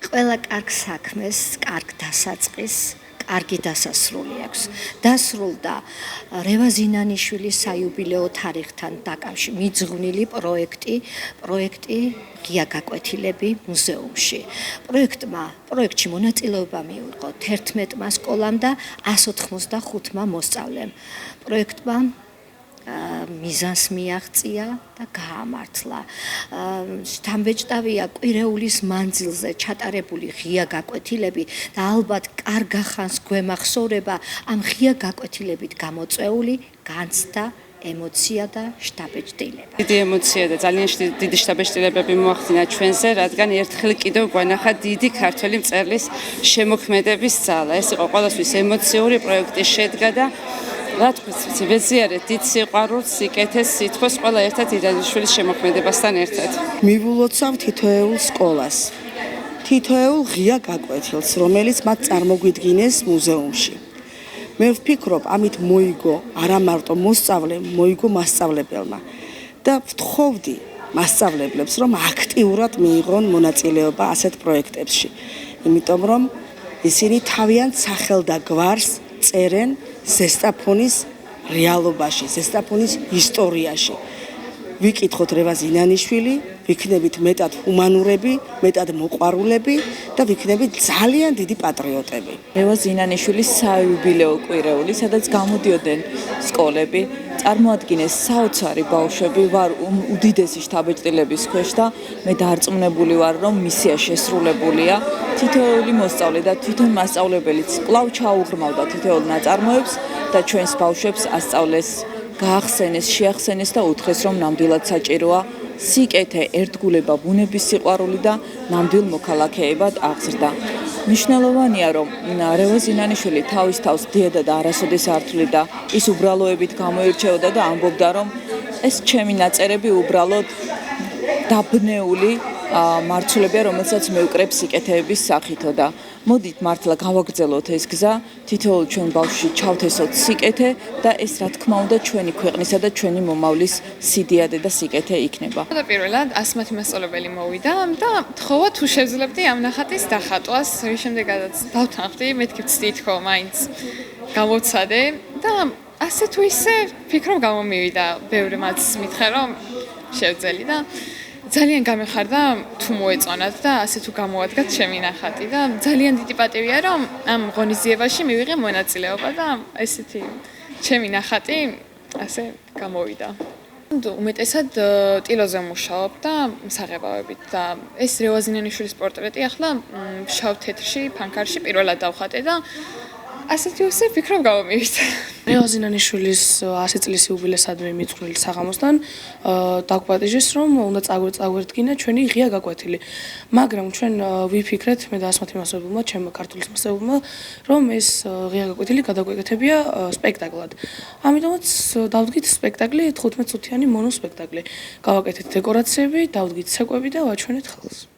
ყველა კარგ საქმეს, კარგ დასაწყისს, კარგი დასასრული აქვს. დასრულდა რევაზ ინანიშვილის საიუბილეო თარიღთან დაკავშირებული მიძღვნილი პროექტი ღია გაკვეთილები მუზეუმში. პროექტში მონაწილეობა მიიღო 11 სკოლამ და 185 მოსწავლემ. პროექტმა მიზანს მიაღწია და გაამართლა. შთამბეჭდავია კვირეულის მანძილზე ჩატარებული ღია გაკვეთილები და ალბათ კარგ ახანს გვემახსოვრება ამ ღია გაკვეთილებით გამოწვეული განცდა ემოცია და შთაბეჭდილება. დიდი ემოცია და ძალიან დიდი შთაბეჭდილებები მოახდინა ჩვენზე, რადგან ერთხელ კიდევ გვანახა დიდი ქართველი მწერლის შემოქმედების ძალა. ეს იყო ყველასთვის ემოციური პროექტი შედგა და რა თქმა უნდა, ვეზიარეთ დიდ სიყვარულს, სიკეთეს, სითბოს ყველა ერთად ირანიშვილის შემოქმედებასთან ერთად. მივულოცავ თითოეულ სკოლას, თითოეულ ღია გაკვეთილს, რომელიც მათ წარმოგვიდგინეს მუზეუმში. მე ვფიქრობ, ამით მოიგო არა მარტო მოსწავლემ, მოიგო მასწავლებელმა და ვთხოვდი მასწავლებლებს, რომ აქტიურად მიიღონ მონაწილეობა ასეთ პროექტებში. იმიტომ რომ ისინი თავიანთ სახელ და გვარს წერენ ზესტაფონის რეალობაში, ზესტაფონის ისტორიაში. ვიკითხოთ რევაზ ინანიშვილი, ვიქნებით მეტად ჰუმანურები, მეტად მოყვარულები და ვიქნებით ძალიან დიდი პატრიოტები. რევაზ ინანიშვილის საიუბილეო კვირეული, სადაც გამოდიოდნენ სკოლები, წარმოადგინეს საოცარი ბავშვები, ვარ უდიდესი შთაბეჭდილების ქვეშ და მე დარწმუნებული ვარ, რომ მისია შესრულებულია. თითოეული მოსწავლე და თვითონ მასწავლებელიც კვლავ ჩაუღრმავდა თითოეულ ნაწარმოებს და ჩვენს ბავშვებს ასწავლეს, გაახსენეს, შეახსენეს და უთხრეს, რომ ნამდვილად საჭიროა სიკეთე, ერთგულება, ბუნების სიყვარული და ნამდვილ მოქალაქეებად აღზრდა. მნიშვნელოვანია, რომ რევაზ ინანიშვილი თავის თავს დიოდა და არასოდეს არ თვლიდა, ის უბრალოებით გამოირჩეოდა და ამბობდა, რომ ეს ჩემი ნაწერები უბრალოდ დაბნეული მარცვლებია, რომელსაც მევკრებ სიკეთეების სახითო და მოდით მართლა გავაგრძელოთ ეს გზა, თითოეულ ჩვენ ბავშვში ჩავთესოთ სიკეთე და ეს რა თქმა უნდა ჩვენი ქვეყნისა და ჩვენი მომავლის სიდიადე და სიკეთე იქნება. Პირველად 100 მასწავლებელი მოვიდა და თხოვა თუ შევძლებდი ამ ნახატის დახატვას, რის შემდეგაც დავთანხმდი, მეთქი ვცდი თქო, მაინც გამოვცადე და ასე თუ ისე ფიქრობ გამომივიდა, ბევრი მას მითხრა რომ შევძელი და ძალიან გამეხარდა თუ მოეწონათ და ასე თუ გამოადგათ ჩემი ნახატი და ძალიან დიდი პატივია რომ ამ ღონისძიებაში მივიღე მონაწილეობა და ესეთი ჩემი ნახატი ასე გამოვიდა. უმეტესად ტილოზე მუშაობ და საღებავებით და ეს რევაზ ინანიშვილის პორტრეტი ახლა შავ თეთრში, ფანქარში პირველად დავხატე და ასეთი ისე ფიქრობ გამომივიდა. რევაზ ინანიშვილის 100 წლის იუბილესადმი მიძღვნილი საღამოსთან დაგვაპატიჟეს, რომ უნდა წაგვერდგინა ჩვენი ღია გაკვეთილი. მაგრამ ჩვენ ვიფიქრეთ, მე და 100 მასწავლებელმა, ჩემმა ქართულის მასწავლებელმა, რომ ეს ღია გაკვეთილი გადაგვეკეთებია სპექტაკლად. ამიტომაც დავდგით სპექტაკლი 15 წუთიანი მონოსპექტაკლი. გავაკეთეთ დეკორაციები, დავდგით ცეკვები და ვაჩვენეთ ხალხს.